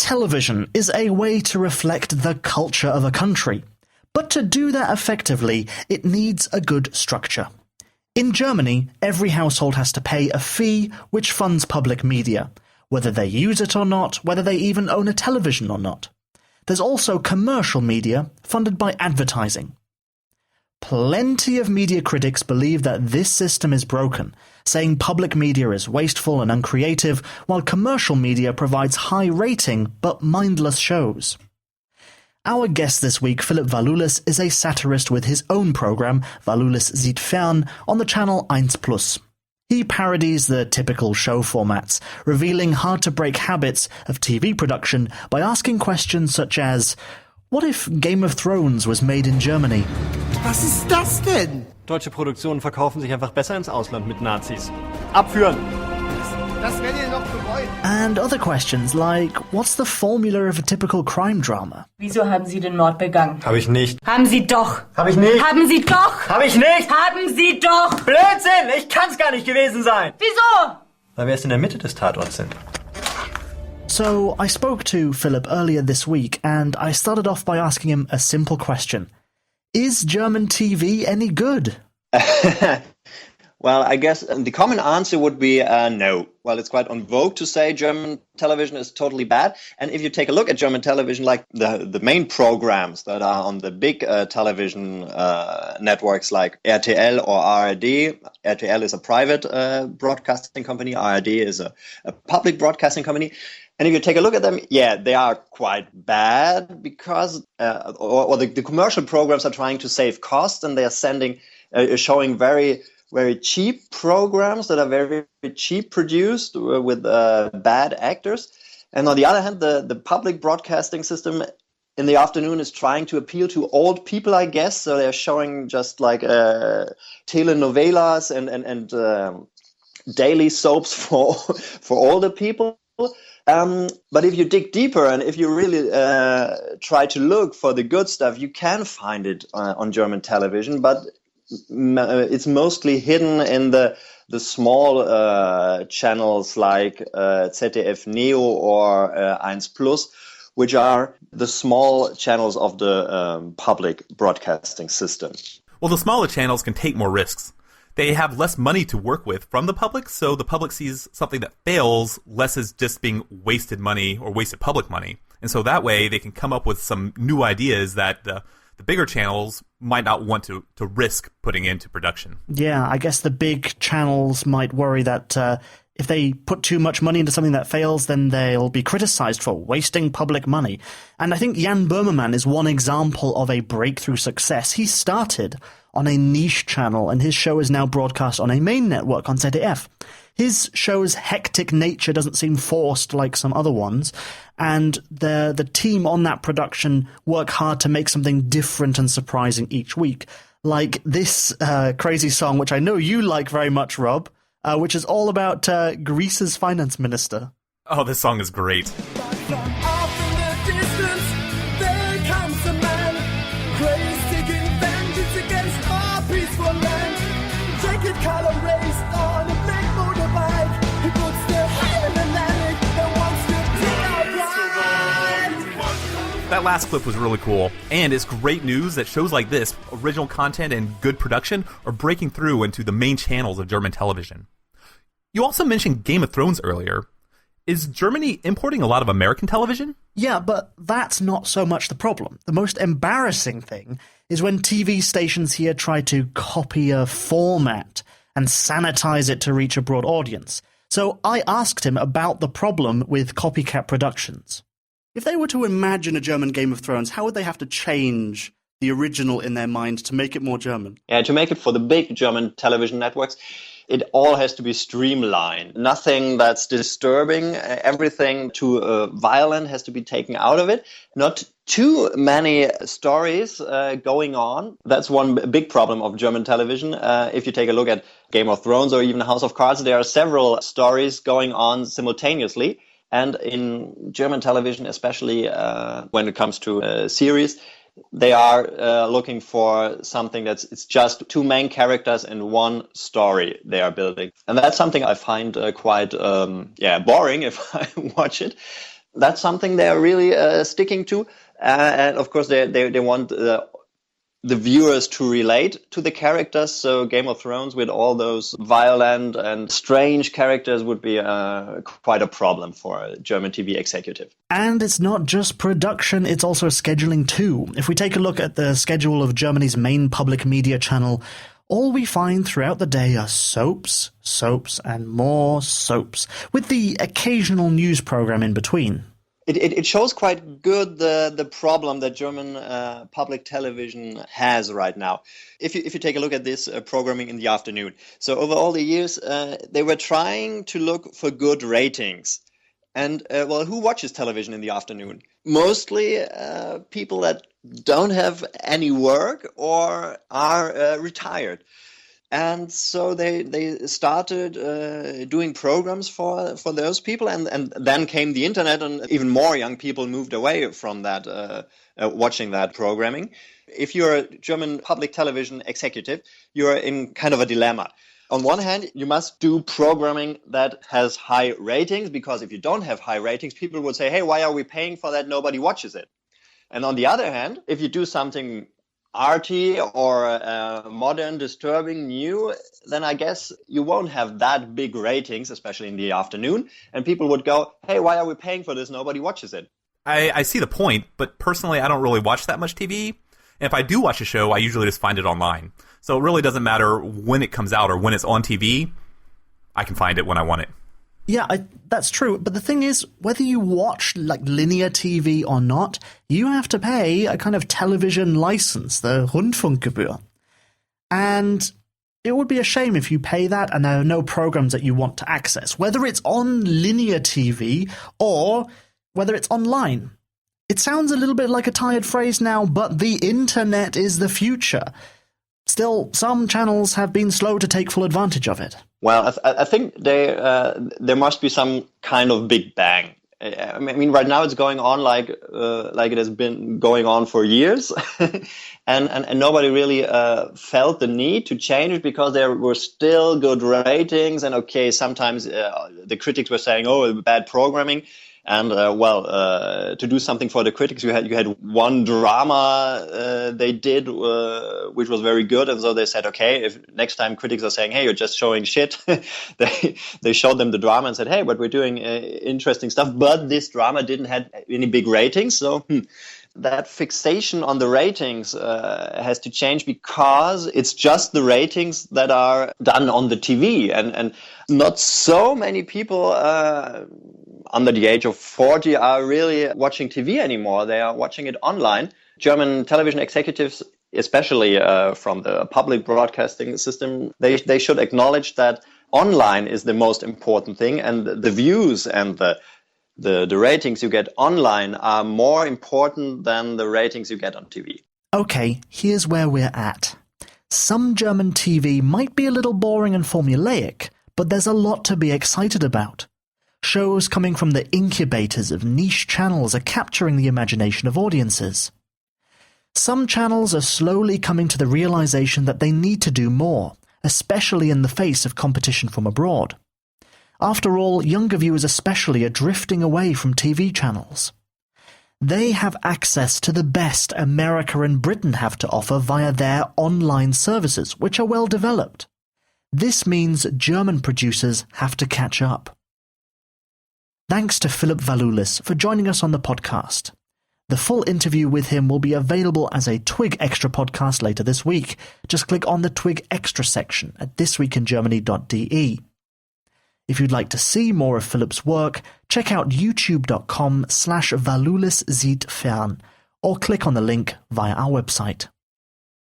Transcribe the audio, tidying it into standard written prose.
Television is a way to reflect the culture of a country. But to do that effectively, it needs a good structure. In Germany, every household has to pay a fee which funds public media, whether they use it or not, whether they even own a television or not. There's also commercial media, funded by advertising. Plenty of media critics believe that this system is broken, saying public media is wasteful and uncreative, while commercial media provides high-rating but mindless shows. Our guest this week, Philipp Walulis, is a satirist with his own program, Walulis sieht fern, on the channel 1+. He parodies the typical show formats, revealing hard-to-break habits of TV production by asking questions such as, what if Game of Thrones was made in Germany? Was ist das denn? Deutsche Produktionen verkaufen sich einfach besser ins Ausland mit Nazis. Abführen! Das werdet ihr noch bereuen. And other questions like, what's the formula of a typical crime drama? Wieso haben Sie den Mord begangen? Hab ich nicht. Haben Sie doch! Hab ich nicht! Haben Sie doch! Hab ich nicht! Haben Sie doch! Blödsinn! Ich kann's gar nicht gewesen sein! Wieso? Weil wir erst in der Mitte des Tatorts sind. So, I spoke to Philipp earlier this week, and I started off by asking him a simple question. Is German TV any good? Well, I guess the common answer would be no. Well, it's quite on vogue to say German television is totally bad. And if you take a look at German television, like the main programs that are on the big television networks like RTL or ARD, RTL is a private broadcasting company, ARD is a public broadcasting company. And if you take a look at them, yeah, they are quite bad because the commercial programs are trying to save costs and they are showing very cheap programs that are very cheap produced with bad actors. And on the other hand, the public broadcasting system in the afternoon is trying to appeal to old people, I guess. So they're showing just like telenovelas and daily soaps for older people. But if you dig deeper and if you really try to look for the good stuff, you can find it on German television, but it's mostly hidden in the small channels like ZDF Neo or 1+, which are the small channels of the public broadcasting system. Well, the smaller channels can take more risks. They have less money to work with from the public, so the public sees something that fails less as just being wasted money or wasted public money. And so that way they can come up with some new ideas that the bigger channels might not want to risk putting into production. Yeah, I guess the big channels might worry that if they put too much money into something that fails, then they'll be criticized for wasting public money. And I think Jan Böhmermann is one example of a breakthrough success. He started on a niche channel, and his show is now broadcast on a main network on ZDF. His show's hectic nature doesn't seem forced like some other ones, and the team on that production work hard to make something different and surprising each week. Like this crazy song, which I know you like very much, Rob, which is all about Greece's finance minister. Oh, this song is great. That last clip was really cool, and it's great news that shows like this, original content and good production, are breaking through into the main channels of German television. You also mentioned Game of Thrones earlier. Is Germany importing a lot of American television? Yeah, but that's not so much the problem. The most embarrassing thing is when TV stations here try to copy a format and sanitize it to reach a broad audience. So I asked him about the problem with copycat productions. If they were to imagine a German Game of Thrones, how would they have to change the original in their mind to make it more German? Yeah, to make it for the big German television networks, it all has to be streamlined. Nothing that's disturbing, everything too violent has to be taken out of it. Not too many stories going on. That's one big problem of German television. If you take a look at Game of Thrones or even House of Cards, there are several stories going on simultaneously. And in German television, especially when it comes to series, they are looking for something it's just two main characters and one story they are building. And that's something I find quite boring if I watch it. That's something they're really sticking to. And of course, they want the viewers to relate to the characters. So Game of Thrones with all those violent and strange characters would be quite a problem for a German TV executive. And it's not just production, it's also scheduling too. If we take a look at the schedule of Germany's main public media channel, all we find throughout the day are soaps, soaps, and more soaps, with the occasional news program in between. It shows quite good the problem that German public television has right now. If you take a look at this programming in the afternoon, so over all the years they were trying to look for good ratings, and who watches television in the afternoon? Mostly people that don't have any work or are retired. And so they started doing programs for those people, and then came the internet, and even more young people moved away from that, watching that programming. If you're a German public television executive, you're in kind of a dilemma. On one hand, you must do programming that has high ratings, because if you don't have high ratings, people would say, hey, why are we paying for that? Nobody watches it. And on the other hand, if you do something arty or modern, disturbing, new, then I guess you won't have that big ratings, especially in the afternoon. And people would go, hey, why are we paying for this? Nobody watches it. I see the point, but personally, I don't really watch that much TV. And if I do watch a show, I usually just find it online. So it really doesn't matter when it comes out or when it's on TV. I can find it when I want it. Yeah, that's true. But the thing is, whether you watch like linear TV or not, you have to pay a kind of television license, the Rundfunkgebühr. And it would be a shame if you pay that and there are no programs that you want to access, whether it's on linear TV or whether it's online. It sounds a little bit like a tired phrase now, but the internet is the future. Still, some channels have been slow to take full advantage of it. Well, I think there must be some kind of big bang. I mean, right now it's going on like it has been going on for years, and nobody really felt the need to change it, because there were still good ratings. And okay, sometimes the critics were saying, "Oh, bad programming." And to do something for the critics, you had one drama they did, which was very good, and so they said, okay, if next time critics are saying, hey, you're just showing shit, they showed them the drama and said, hey, but we're doing interesting stuff. But this drama didn't have any big ratings, so that fixation on the ratings has to change, because it's just the ratings that are done on the TV, and not so many people under the age of 40 are really watching TV anymore. They are watching it online. German television executives, especially from the public broadcasting system, they should acknowledge that online is the most important thing, and the views and the ratings you get online are more important than the ratings you get on TV. Okay, here's where we're at. Some German TV might be a little boring and formulaic, but there's a lot to be excited about. Shows coming from the incubators of niche channels are capturing the imagination of audiences. Some channels are slowly coming to the realization that they need to do more, especially in the face of competition from abroad. After all, younger viewers especially are drifting away from TV channels. They have access to the best America and Britain have to offer via their online services, which are well developed. This means German producers have to catch up. Thanks to Philipp Walulis for joining us on the podcast. The full interview with him will be available as a Twig Extra podcast later this week. Just click on the Twig Extra section at thisweekingermany.de. If you'd like to see more of Philipp's work, check out youtube.com/Walulis sieht fern, or click on the link via our website.